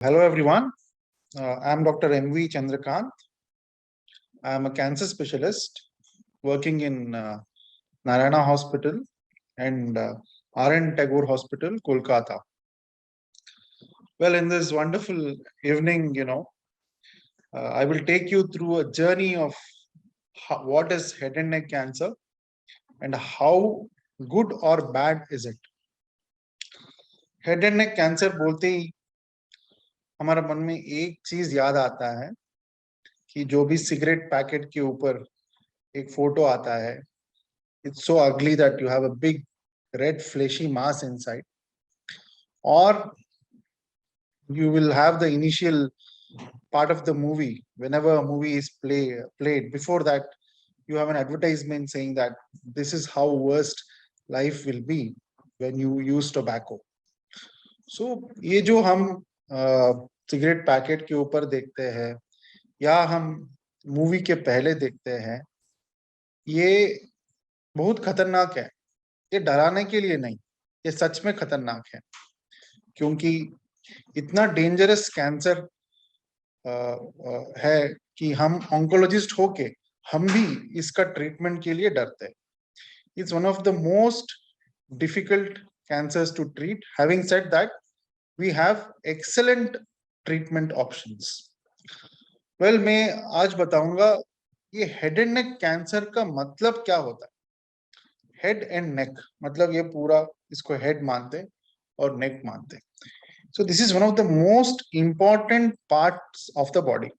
Hello everyone, I am Dr. M.V. Chandrakant. I am a cancer specialist working in Narayana Hospital and R.N. Tagore Hospital, Kolkata. Well, in this wonderful evening, I will take you through a journey of what is head and neck cancer and how good or bad is it. Head and neck cancer बोलते ही हमारा मन में एक चीज याद आता है कि जो भी सिगरेट पैकेट के ऊपर एक फोटो आता है, it's so ugly that you have a big red fleshy mass inside, or you will have the initial part of the movie. Whenever a movie is played, before that you have an advertisement saying that this is how worst life will be when you use tobacco. So ये जो हम cigarette packet के ऊपर देखते हैं या हम movie के पहले देखते हैं, ये बहुत खतरनाक है। ये डराने के लिए नहीं, ये सच में खतरनाक है, क्योंकि इतना डेंजरस कैंसर है कि हम ऑन्कोलॉजिस्ट होके हम भी इसका ट्रीटमेंट के लिए डरते हैं। It's one of the most difficult cancers to treat. Having said that, we have excellent treatment options. Well, मैं आज बताऊंगा ये हेड एंड नेक कैंसर का मतलब क्या होता है। हेड एंड नेक मतलब ये पूरा, इसको हेड मानते और नेक मानते। So this is one of the most important parts of the body.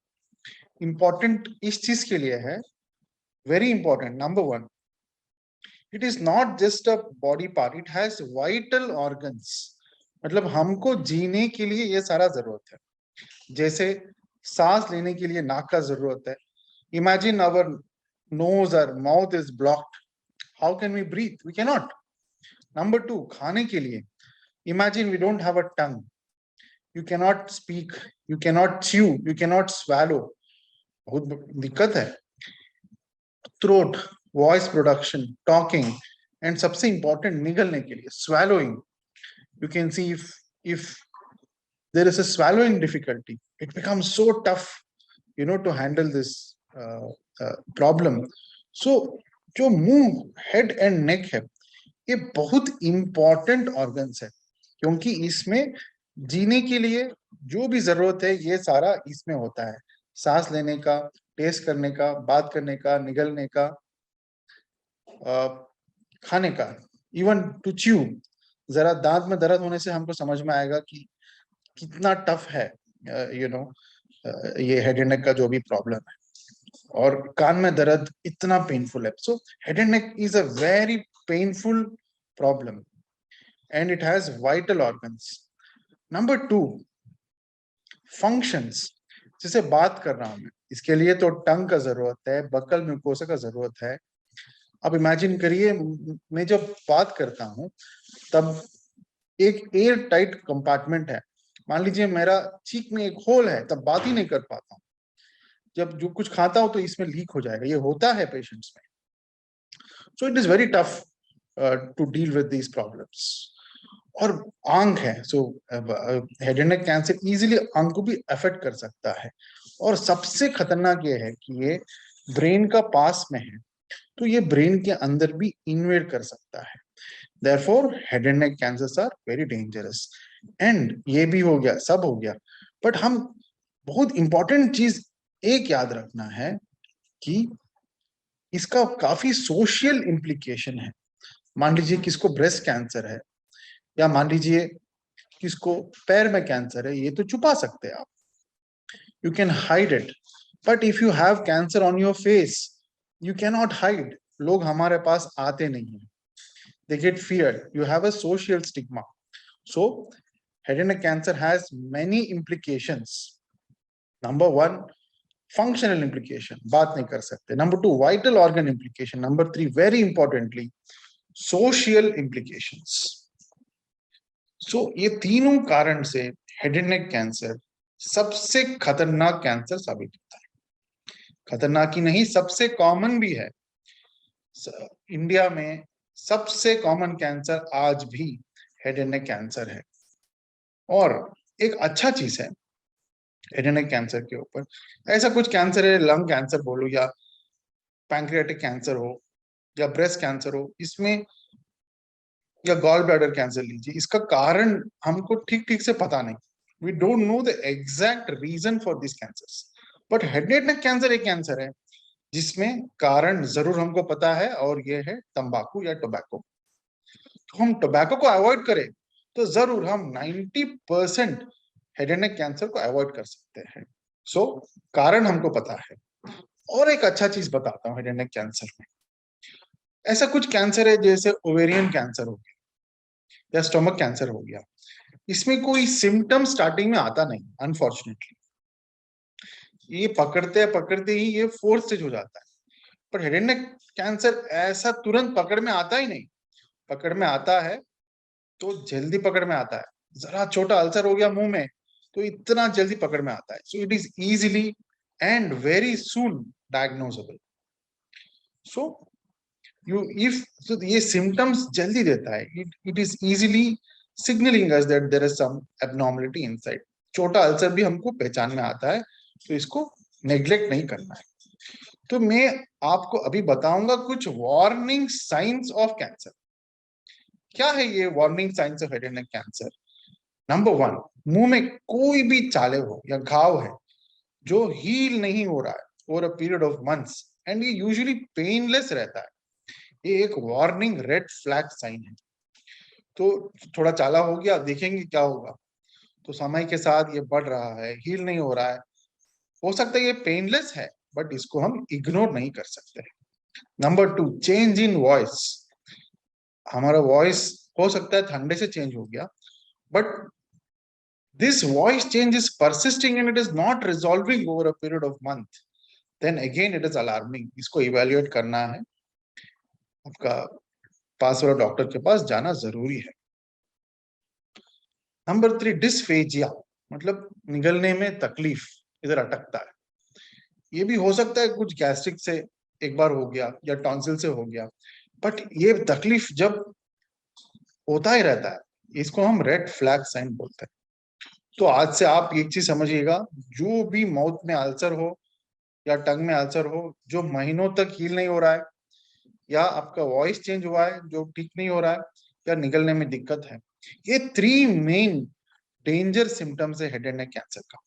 Important इस चीज के लिए है, very important. Number one, it is not just a body part, it has vital organs. मतलब हमको जीने के लिए ये सारा जरूरत है। जैसे सांस लेने के लिए नाक का जरूरत है। Imagine our nose or mouth is blocked. How can we breathe? We cannot. Number two, खाने के लिए, imagine we don't have a tongue. You cannot speak, you cannot chew, you cannot swallow. बहुत दिक्कत है। Throat, voice production, talking, and सबसे important निगलने के लिए swallowing. You can see if there is a swallowing difficulty, it becomes so tough, to handle this problem. So जो मुंह, head and नेक है, ये बहुत इंपॉर्टेंट ऑर्गन्स है, क्योंकि इसमें जीने के लिए जो भी जरूरत है ये सारा इसमें होता है। सांस लेने का, टेस्ट करने का, बात करने का, निगलने का, खाने का, इवन टू च्यू। जरा दांत में दर्द होने से हमको समझ में आएगा कि कितना टफ है ये हेड एंड नेक का जो भी प्रॉब्लम है। और कान में दर्द इतना पेनफुल है। So head and neck is a very painful problem and it has vital organs. Number two, functions. जैसे बात कर रहा हूं मैं, इसके लिए तो टंग का जरूरत है, बकल म्यूकोसा का जरूरत है। अब इमेजिन करिए, मैं जब बात करता हूं तब एक एयर टाइट कंपार्टमेंट है। मान लीजिए मेरा चीक में एक होल है, तब बात ही नहीं कर पाता हूं। जब जो कुछ खाता हूं तो इसमें लीक हो जाएगा। ये होता है पेशेंट्स में। So it is very tough to deal with these problems. और आंख है, so head and neck cancer easily आंख को भी अफेक्ट कर सकता है। और सबसे खतरनाक ये है कि ये ब्रेन का पास में है, तो ये ब्रेन के अंदर भी इन्वेड कर सकता है। Therefore, head and neck cancers are very dangerous. And ये भी हो गया, सब हो गया, बट हम बहुत इंपॉर्टेंट चीज एक याद रखना है कि इसका काफी सोशल इम्प्लीकेशन है। मान लीजिए किसको ब्रेस्ट कैंसर है, या मान लीजिए किसको पैर में कैंसर है, ये तो छुपा सकते हैं आप, you can hide it. But if you have cancer on your face, you can not hide. लोग हमारे पास आते नहीं है, they get feared. You have a social stigma. So head and neck cancer has many implications. Number one, functional implication, बात नहीं कर सकते. Number two, vital organ implication. Number three, very importantly, social implications. So ये तीनों कारण से head and neck cancer सबसे खतरनाक कैंसर साबित होता है। खतरनाक ही नहीं, सबसे कॉमन भी है। इंडिया में सबसे कॉमन कैंसर आज भी हेड एंड नेक कैंसर है। और एक अच्छा चीज है हेड एंड नेक कैंसर के ऊपर। ऐसा कुछ कैंसर है, लंग कैंसर बोलो या पैंक्रियाटिक कैंसर हो या ब्रेस्ट कैंसर हो, इसमें या गॉल ब्लैडर कैंसर लीजिए, इसका कारण हमको ठीक ठीक से पता नहीं। We don't know the exact reason for this cancers. But head and neck cancer एक कैंसर है जिसमें कारण जरूर हमको पता है, और ये है तंबाकू या टोबैको। तो हम टोबैको को अवॉइड करें तो जरूर हम 90% हेड एंड नेक कैंसर को अवॉइड कर सकते हैं। सो कारण हमको पता है। और एक अच्छा चीज बताता हूँ हेड एंड नेक कैंसर में, ऐसा कुछ कैंसर है जैसे ओवेरियन कैंसर हो गया या स्टोमक कैंसर हो गया, इसमें कोई सिम्टम स्टार्टिंग में आता नहीं अनफॉर्चुनेटली, ये पकड़ते पकड़ते ही ये फोर्थ स्टेज हो जाता है। पर हेड एंड नेक कैंसर ऐसा तुरंत पकड़ में आता ही नहीं। पकड़ में आता है तो जल्दी पकड़ में आता है, जरा छोटा अल्सर हो गया मुंह में तो इतना जल्दी पकड़ में आता है। So it is easily and very soon diagnosable. So you if so ये सिम्टम्स जल्दी देता है, it is easily signaling us that there is some abnormality inside. छोटा अल्सर भी हमको पहचान में आता है, तो इसको नेग्लेक्ट नहीं करना है। तो मैं आपको अभी बताऊंगा कुछ वार्निंग साइंस ऑफ कैंसर। क्या है ये warning science of head and neck cancer? Number one, मुंह में कोई भी चाले हो या घाव है जो हील नहीं हो रहा है over a period of months and ये यूजुअली पेनलेस रहता है, ये एक वार्निंग रेड फ्लैग साइन है। तो थोड़ा चाला हो गया, देखेंगे क्या होगा। तो समय के साथ ये बढ़ रहा है, हील नहीं हो रहा है, हो सकता है ये पेनलेस है, बट इसको हम इग्नोर नहीं कर सकते। Number two, change in voice. हमारा वॉइस हो सकता है ठंडे से चेंज हो गया, but this voice change is persisting and it is not resolving over a period of month, then again it is alarming। इसको evaluate करना है, आपका पास वाला डॉक्टर के पास जाना जरूरी है। नंबर थ्री, डिस्फेजिया, मतलब निगलने में तकलीफ, इधर अटकता है। ये भी हो सकता है कुछ गैस्ट्रिक से एक बार हो गया या टॉन्सिल से हो गया, बट ये तकलीफ जब होता ही रहता है, इसको हम रेड फ्लैग साइन बोलते हैं। तो आज से आप एक चीज समझिएगा, जो भी माउथ में अल्सर हो या टंग में अल्सर हो जो महीनों तक हील नहीं हो रहा है, या आपका वॉइस चेंज हुआ है जो ठीक नहीं हो रहा है, या निगलने में दिक्कत है, ये थ्री मेन डेंजर सिम्टम्स है हेड एंड नेक कैंसर का।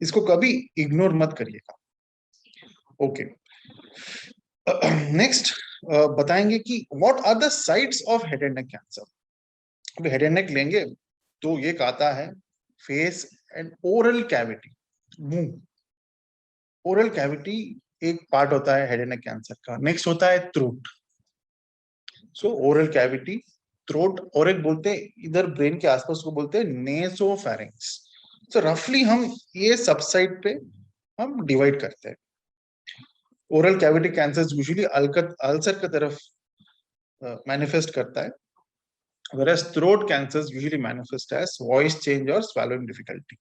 इसको कभी इग्नोर मत करिएगा। ओके, नेक्स्ट बताएंगे कि what are the sites of head and neck cancer. अब हेड एंड नेक लेंगे तो एक आता है फेस एंड ओरल कैविटी, मुंह। ओरल कैविटी एक पार्ट होता है हेड एंड नेक कैंसर का। नेक्स्ट होता है throat. So oral cavity, throat, और एक बोलते हैं इधर ब्रेन के आसपास को बोलते हैं नेसोफेरिंक्स। सो रफली हम ये सब साइड पे हम डिवाइड करते हैं। Oral cavity cancer usually ulcer की तरफ मैनिफेस्ट करता है, whereas throat cancers usually manifest as voice change or swallowing difficulty.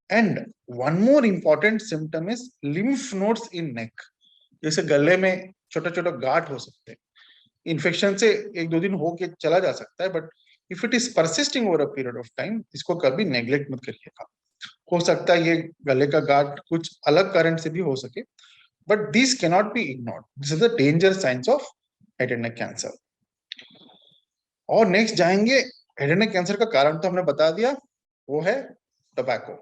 And one more important symptom is lymph nodes in neck। जैसे गले में छोटा छोटा गांठ हो सकते हैं, इन्फेक्शन से एक दो दिन हो के चला जा सकता है, but if it is persisting over a period of time, इसको कभी नेग्लेक्ट मत करिएगा। हो सकता है ये गले का गांठ कुछ अलग कारण से भी हो सके, but this cannot be ignored. This is the danger science of head and neck cancer. और नेक्स्ट जाएंगे, हेड एंड नेक कैंसर का कारण तो हमने बता दिया, वो है टोबैको।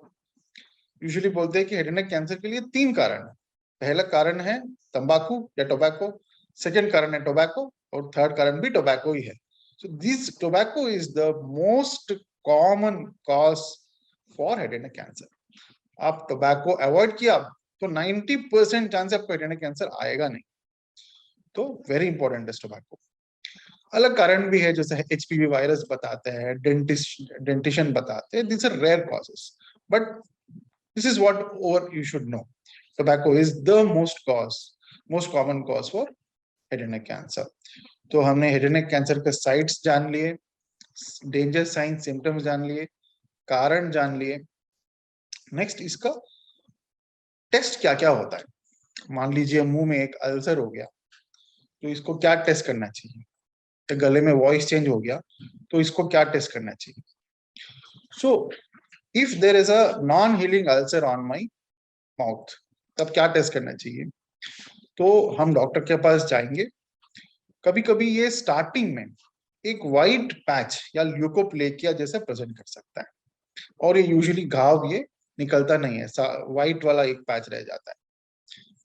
यूजुअली बोलते हैं कि हेड एंड नेक कैंसर के लिए तीन कारण है। पहला कारण है तंबाकू या टोबैको, सेकंड कारण है टोबैको, और थर्ड कारण भी टोबैको ही है। So this tobacco is the most common cause for head and neck cancer. आप टोबैको अवॉइड किया तो 90% चांस आपको हेड एंड नेक कैंसर आएगा नहीं। तो वेरी इंपॉर्टेंट है टोबैको। अलग कारण भी है, जैसे एचपीवी वायरस बताते हैं, डेंटिशन बताते हैं, this are rare causes, but this is what over you should know. Tobacco is the most common cause for head and neck cancer. तो हमने हेड एंड नेक कैंसर के साइट्स जान लिए, danger sign symptoms जान लिए, कारण जान लिए। नेक्स्ट, इसका टेस्ट क्या क्या होता है। मान लीजिए मुंह में एक अल्सर हो गया, तो इसको क्या टेस्ट करना चाहिए। तो गले में वॉइस चेंज हो गया, तो इसको क्या टेस्ट करना चाहिए। So if there is a non healing ulcer on my mouth, तब क्या टेस्ट करना चाहिए? तो हम डॉक्टर के पास जाएंगे। कभी कभी ये स्टार्टिंग में एक वाइट पैच या ल्यूकोप्लेकिया जैसा प्रेजेंट कर सकता है, और ये यूजुअली घाव ये निकलता नहीं है, वाइट वाला एक पैच रह जाता है।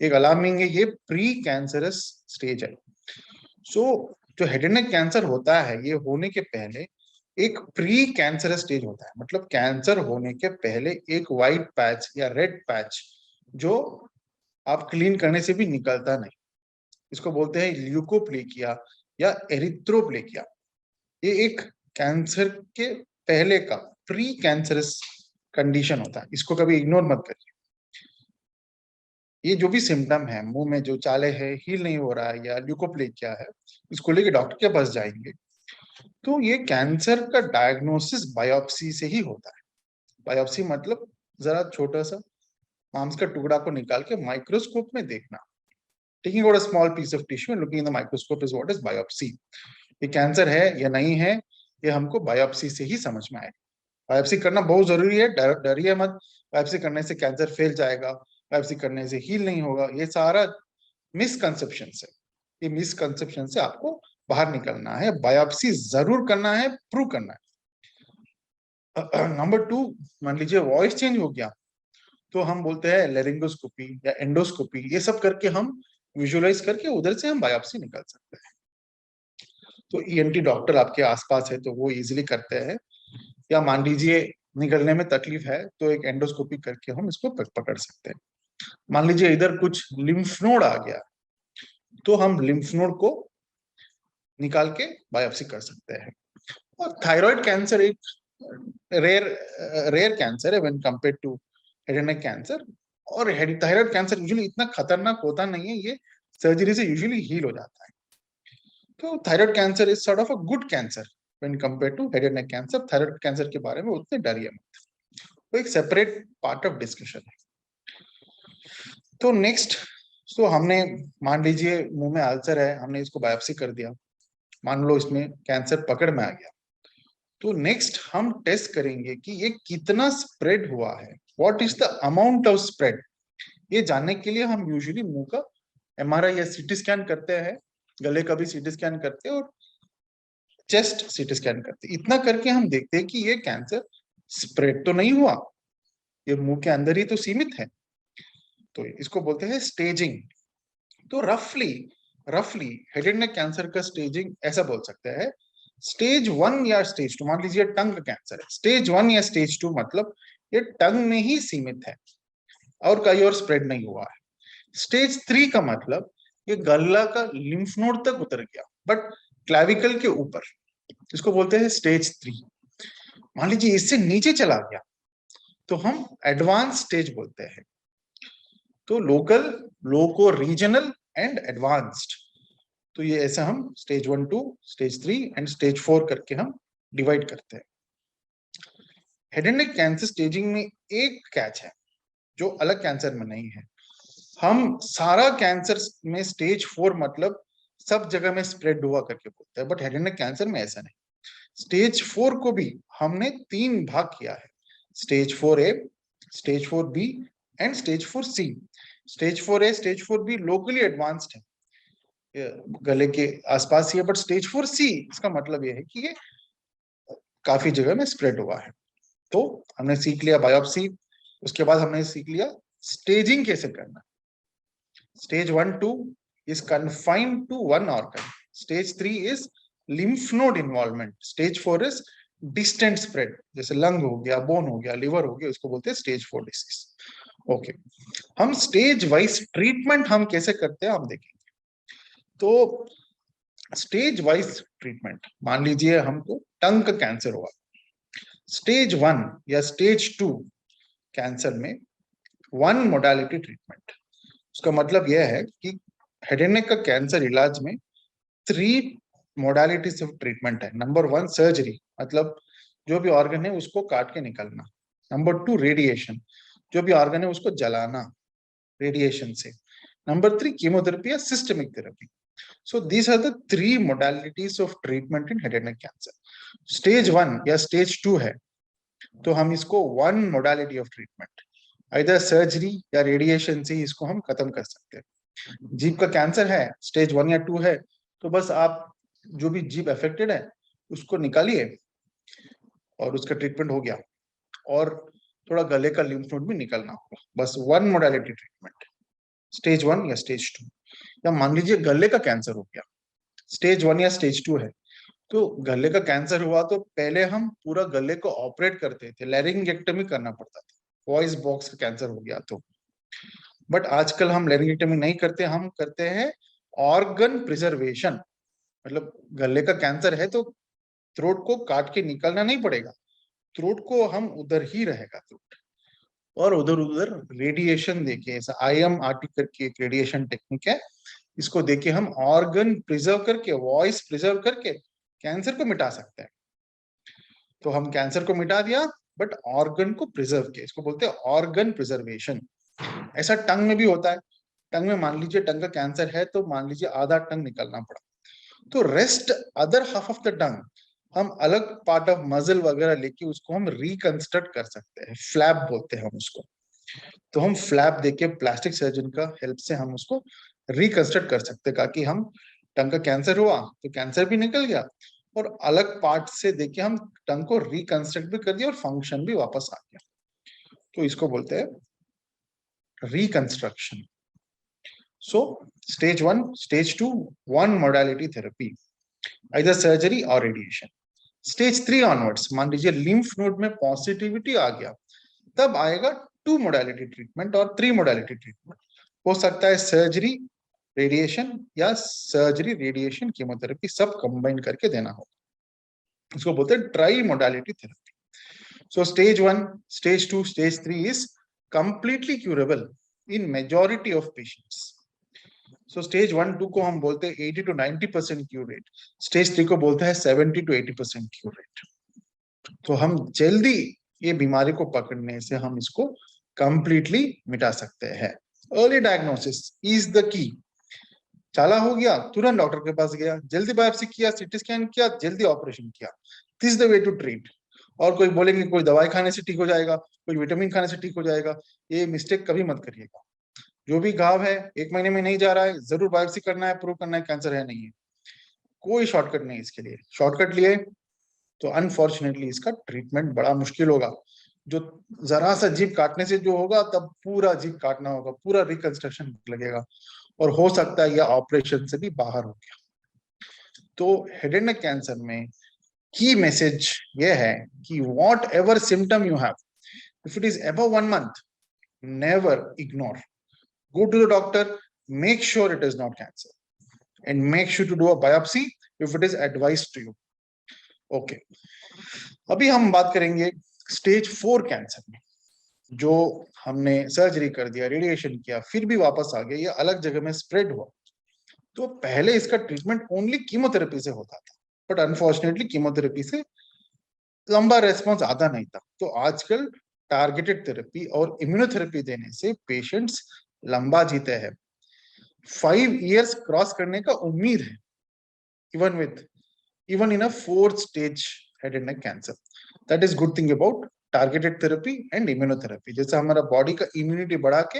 एक अलार्मिंग है, ये प्री कैंसरस स्टेज है। सो जो हेड एंड नेक कैंसर होता है, ये होने के पहले एक प्री कैंसरस स्टेज होता है, मतलब कैंसर होने के पहले एक वाइट पैच या रेड पैच जो आप क्लीन करने से भी निकलता नहीं, इसको बोलते हैं ल्यूकोप्लेकिया या एरिथ्रोप्लेकिया। ये एक कैंसर के पहले का प्री कैंसरस कंडीशन होता है, इसको कभी इग्नोर मत करिए। ये जो भी सिम्टम है, मुंह में जो चाले है, हील नहीं हो रहा है या ल्यूकोप्लेकिया है, इसको लेके डॉक्टर के पास जाएंगे। तो ये कैंसर का डायग्नोसिस बायोप्सी से ही होता है। बायोप्सी मतलब जरा छोटा सा मांस का टुकड़ा को निकाल के माइक्रोस्कोप में देखना, taking out a small piece of tissue and looking in the microscope is what is biopsy. ये कैंसर है या नहीं है, ये हमको बायोप्सी से ही समझ में आएगा। बायोप्सी करना बहुत जरूरी है, डरिए मत। बायोप्सी करने से कैंसर फैल जाएगा, बायोप्सी करने से हील नहीं होगा, ये सारा मिसकंसेप्शन है। ये मिसकंसेप्शन से आपको बाहर निकलना है, बायोप्सी जरूर करना है, प्रूव करना है। नंबर 2, मान लीजिए वॉइस चेंज हो गया, तो हम बोलते हैं लेरिंगोस्कोपी या एंडोस्कोपी, ये सब करके हम विजुअलाइज करके उधर से हम बायोप्सी निकाल सकते हैं। तो ईएनटी डॉक्टर आपके आसपास है तो वो इजीली करते हैं, या मान लीजिए निकलने में तकलीफ है तो एक एंडोस्कोपी करके हम इसको पकड़ सकते हैं। मान लीजिए इधर कुछ लिम्फ नोड आ गया, तो हम लिम्फ नोड को निकाल के बायोप्सी कर सकते हैं। और थायराइड कैंसर एक रेयर रेयर कैंसर है when compared to head and neck cancer. और थायराइड कैंसर यूजुअली इतना खतरनाक होता नहीं है, ये सर्जरी से यूजुअली हील हो जाता है। तो thyroid cancer is sort of a good cancer when compared to head and neck cancer. Thyroid cancer के बारे में उतने डरिए मत, वो एक सेपरेट पार्ट ऑफ डिस्कशन है। तो नेक्स्ट, तो हमने मान लीजिए मुंह में अल्सर है, हमने इसको बायोप्सी कर दिया, मान लो इसमें कैंसर पकड़ में आ गया, तो नेक्स्ट हम टेस्ट करेंगे कि ये कितना स्प्रेड हुआ है, what is the amount of spread. ये जानने के लिए हम यूजुअली मुंह का एमआरआई या सीटी स्कैन करते हैं, गले का भी सीटी स्कैन करते हैं और चेस्ट सीटी स्कैन करते हैं। इतना करके हम देखते हैं कि ये कैंसर स्प्रेड तो नहीं हुआ, ये मुंह के अंदर ही तो सीमित है। तो इसको बोलते हैं स्टेजिंग। तो रफली रफली हेड एंड नेक कैंसर का स्टेजिंग ऐसा बोल सकते हैं, स्टेज 1 या स्टेज 2, मान लीजिए टंग का कैंसर है, स्टेज 1 या स्टेज 2 मतलब ये टंग में ही सीमित है और कहीं और स्प्रेड नहीं हुआ है। स्टेज 3 का मतलब ये गला का लिम्फ नोड तक उतर गया बट क्लैविकल के ऊपर, इसको बोलते हैं स्टेज 3। मान लीजिए इससे नीचे चला गया तो हम एडवांस स्टेज बोलते हैं। तो local, loco regional and advanced, तो ये ऐसा हम स्टेज 1 2 स्टेज 3 एंड स्टेज 4 करके हम डिवाइड करते हैं। Head and neck cancer staging में एक कैच है जो अलग कैंसर में नहीं है। हम सारा कैंसर में स्टेज 4 मतलब सब जगह में स्प्रेड हुआ करके बोलते हैं, but head and neck cancer में ऐसा नहीं। स्टेज 4 को भी हमने 3 भाग किया है, stage 4A, stage 4B and stage 4C। Stage 4A stage 4B locally advanced है, गले के आसपास ही है, बट स्टेज 4C इसका मतलब ये है कि ये काफी जगह में स्प्रेड हुआ है। तो हमने सीख लिया बायोप्सी, उसके बाद हमने सीख लिया स्टेजिंग कैसे करना। Stage 1 2 is confined to one organ. Stage 3 is lymph node involvement. Stage 4 is distant spread, जैसे लंग हो गया, बोन हो गया, लिवर हो गया, इसको बोलते हैं स्टेज 4 डिसीज। ओके, हम स्टेज वाइज ट्रीटमेंट हम कैसे करते हैं हम देखेंगे। तो स्टेज वाइज ट्रीटमेंट, मान लीजिए हमको टंग का कैंसर हुआ, स्टेज 1 या स्टेज 2 कैंसर में 1 मोडालिटी ट्रीटमेंट। उसका मतलब यह है कि हेड एंड नेक का कैंसर इलाज में 3 मोडालिटीज ऑफ ट्रीटमेंट है। नंबर 1 सर्जरी, मतलब जो भी ऑर्गन है उसको काट के निकालना। नंबर 2 रेडिएशन, जो भी ऑर्गन है उसको जलाना रेडिएशन से। नंबर 3 कीमोथेरेपी या systemic therapy. So these are the 3 modalities of treatment in head and neck cancer. Stage 1 या stage 2 है तो हम इसको वन मोडालिटी ऑफ ट्रीटमेंट, इधर सर्जरी या रेडिएशन से इसको हम खत्म कर सकते हैं। जीभ का कैंसर है, स्टेज 1 या 2 है, तो बस आप जो भी जीभ अफेक्टेड है उसको निकालिए और उसका ट्रीटमेंट हो गया, और थोड़ा गले का लिम्फ नोड भी निकलना होगा, बस वन मोडालिटी ट्रीटमेंट, स्टेज 1 या स्टेज 2। या मान लीजिए गले का कैंसर हो गया, स्टेज 1 या स्टेज 2 है, तो गले का कैंसर हुआ तो पहले हम पूरा गले को ऑपरेट करते थे, लैरिंगेक्टमी करना पड़ता था, वॉइस बॉक्स का कैंसर हो गया तो। बट आजकल हम लैरिंगेक्टमी नहीं करते, हम करते हैं ऑर्गन प्रिजर्वेशन। मतलब गले का कैंसर है तो थ्रोट को काट के निकलना नहीं पड़ेगा, थ्रोट को हम उधर ही रहेगा थ्रोट, और उधर उधर रेडिएशन देके, ऐसा IMRT करके एक रेडिएशन टेक्निक है, इसको देके हम ऑर्गन प्रिजर्व करके, वॉइस प्रिजर्व करके कैंसर को मिटा सकते हैं। तो हम कैंसर को मिटा दिया बट ऑर्गन को प्रिजर्व किया, इसको बोलते हैं ऑर्गन प्रिजर्वेशन। ऐसा टंग में भी होता है, टंग में मान लीजिए टंग का कैंसर है तो मान लीजिए आधा टंग निकलना पड़ा, तो rest other half of the tongue हम अलग पार्ट ऑफ मसल वगैरह लेके उसको हम रिकंस्ट्रक्ट कर सकते हैं, फ्लैप बोलते हैं हम उसको। तो हम फ्लैप देके प्लास्टिक सर्जन का हेल्प से हम उसको रिकंस्ट्रक्ट कर सकते हैं, ताकि हम टंग का कैंसर हुआ तो कैंसर भी निकल गया, और अलग पार्ट से देके हम टंग को रिकंस्ट्रक्ट भी कर दिया और फंक्शन भी वापस आ गया। तो इसको बोलते हैं reconstruction. So stage 1, stage 2, one modality therapy, either surgery or radiation. Stage 3 onwards, मान लीजिए लिम्फ नोड में पॉजिटिविटी आ गया, तब आएगा 2 मोडालिटी ट्रीटमेंट और 3 मोडालिटी ट्रीटमेंट। हो सकता है सर्जरी, रेडिएशन, या सर्जरी, रेडिएशन, कीमोथेरेपी सब कंबाइन करके देना हो, इसको बोलते हैं try modality therapy. So stage 1, stage 2, stage 3 is completely curable in majority of patients. So stage 1, 2 को हम बोलते हैं 80 to 90% क्यूर रेट, स्टेज 3 को बोलते हैं 70 to 80% क्यूर रेट। तो हम जल्दी ये बीमारी को पकड़ने से हम इसको कंप्लीटली मिटा सकते हैं। Early diagnosis is the key. चाला हो गया, तुरंत डॉक्टर के पास गया, जल्दी बायोप्सी किया, सीटी स्कैन किया, जल्दी ऑपरेशन किया, this the way to treat. और कोई बोलेंगे कोई दवाई खाने से ठीक हो जाएगा, कोई विटामिन खाने से ठीक हो जाएगा, ये मिस्टेक कभी मत करिएगा। जो भी घाव है 1 महीने में नहीं जा रहा है, जरूर बायोप्सी करना है, प्रूव करना है कैंसर है नहीं है, कोई शॉर्टकट नहीं इसके लिए। शॉर्टकट लिए तो अनफॉर्चुनेटली इसका ट्रीटमेंट बड़ा मुश्किल होगा। जो जरा सा जीभ काटने से जो होगा, तब पूरा जीभ काटना होगा, पूरा रिकंस्ट्रक्शन लगेगा, और हो सकता है यह ऑपरेशन से भी बाहर हो गया। तो हेड एंड नेक कैंसर में की मैसेज ये है कि what ever symptom you have, if it is above 1 month, never ignore, go to the doctor, make sure it is not cancer, and make sure to do a biopsy if it is advised to you. Okay, अभी हम बात करेंगे stage 4 cancer में, जो हमने surgery कर दिया, radiation किया, फिर भी वापस आ गया, ये अलग जगह में स्प्रेड हुआ। तो पहले इसका ट्रीटमेंट ओनली कीमोथेरेपी से होता था, बट अनफॉर्चुनेटली कीमोथेरेपी से लंबा रेस्पॉन्स आता नहीं था। तो आजकल टारगेटेड थेरेपी और इम्यूनोथेरेपी देने से पेशेंट्स लंबा जीते हैं, 5 years क्रॉस करने का उम्मीद है, even in a 4th stage head and neck cancer. That is good thing about targeted therapy and immunotherapy. जैसे हमारा बॉडी का इम्यूनिटी बढ़ा के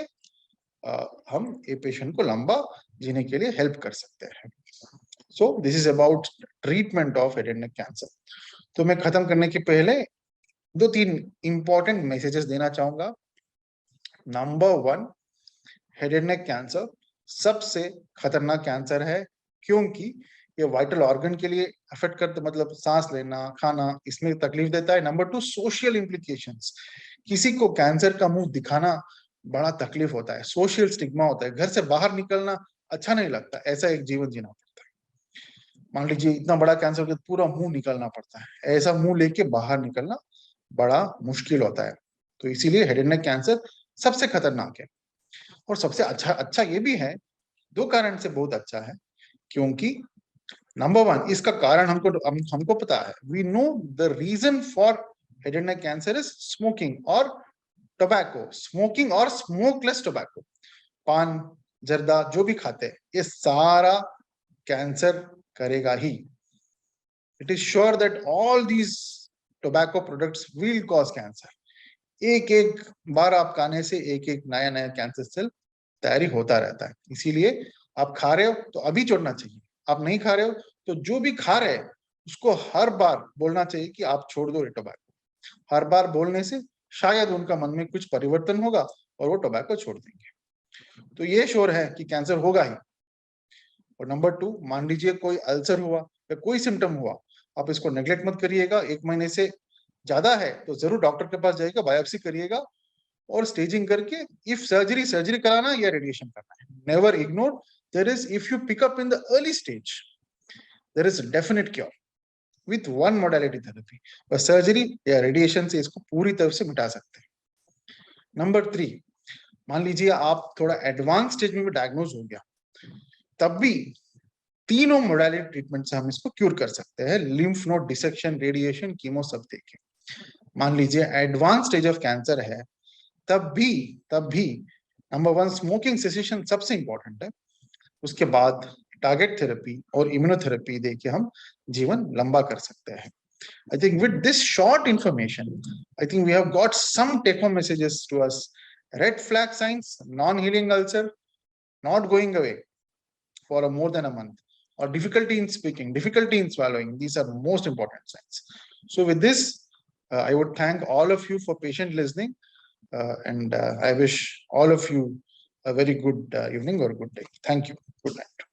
हम ये पेशेंट को लंबा जीने के लिए हेल्प कर सकते हैं। So this is about treatment of head and neck cancer. तो मैं खत्म करने के पहले 2-3 इंपॉर्टेंट मैसेजेस देना चाहूंगा। Number 1, head and neck cancer सबसे खतरनाक कैंसर है, क्योंकि ये वाइटल ऑर्गन के लिए अफेक्ट करता, मतलब सांस लेना, खाना, इसमें तकलीफ देता है। नंबर 2, सोशल इम्प्लीकेशंस, किसी को कैंसर का मुंह दिखाना बड़ा तकलीफ होता है, सोशल स्टिग्मा होता है, घर से बाहर निकलना अच्छा नहीं लगता, ऐसा एक जीवन जीना पड़ता है। मान लीजिए इतना बड़ा कैंसर के पूरा मुंह निकलना पड़ता है, ऐसा मुंह लेके बाहर निकलना बड़ा मुश्किल होता है। तो इसीलिए हेड एंड नेक कैंसर सबसे खतरनाक है। और सबसे अच्छा ये भी है, 2 कारण से बहुत अच्छा है, क्योंकि नंबर 1, इसका कारण हमको पता है, we know the reason for head and neck cancer is smoking और टोबैको, स्मोकिंग और स्मोकलेस टोबैको, पान, जर्दा जो भी खाते हैं, ये सारा कैंसर करेगा ही। It is sure that all these tobacco products will cause cancer. एक एक बार आप खाने से एक एक नया नया कैंसर सेल तैयारी होता रहता है। इसीलिए आप खा रहे हो तो अभी छोड़ना चाहिए, आप नहीं खा रहे हो तो जो भी खा रहे हैं उसको हर बार बोलना चाहिए कि आप छोड़ दो टोबैको। हर बार बोलने से शायद उनका मन में कुछ परिवर्तन होगा और वो टोबैको छोड़ देंगे। तो ये श्योर है कि कैंसर होगा ही। और नंबर 2, मान लीजिए कोई अल्सर हुआ या कोई सिम्टम हुआ, आप इसको नेग्लेक्ट मत करिएगा। 1 महीने से ज्यादा है तो जरूर डॉक्टर के पास जाइएगा, बायोप्सी करिएगा और स्टेजिंग करके इफ सर्जरी कराना या रेडिएशन करना है। Never ignore, there is, if you pick up in the early stage, there is definite cure with one modality therapy. बस सर्जरी या रेडिएशन से इसको पूरी तरह से मिटा सकते हैं। नंबर 3, मान लीजिए आप थोड़ा एडवांस स्टेज में भी डायग्नोज हो गया, तब भी तीनों मोडालिटी ट्रीटमेंट से हम इसको क्यूर कर सकते हैं। Lymph node dissection, radiation, chemo सब देके। मान लीजिए एडवांस स्टेज ऑफ कैंसर है, तब भी नंबर 1 स्मोकिंग सेसेशन सबसे इंपॉर्टेंट है। उसके बाद टारगेट थेरेपी और इम्यूनोथेरेपी देके हम जीवन लंबा कर सकते हैं। I think with this short information, I think we have got some take-home messages to us. Red flag signs, non-healing ulcer, not going away for more than a month, or difficulty in speaking, difficulty in swallowing. These are most important signs. So with this, I would thank all of you for patient listening, and I wish all of you a very good evening or good day. Thank you. Good night.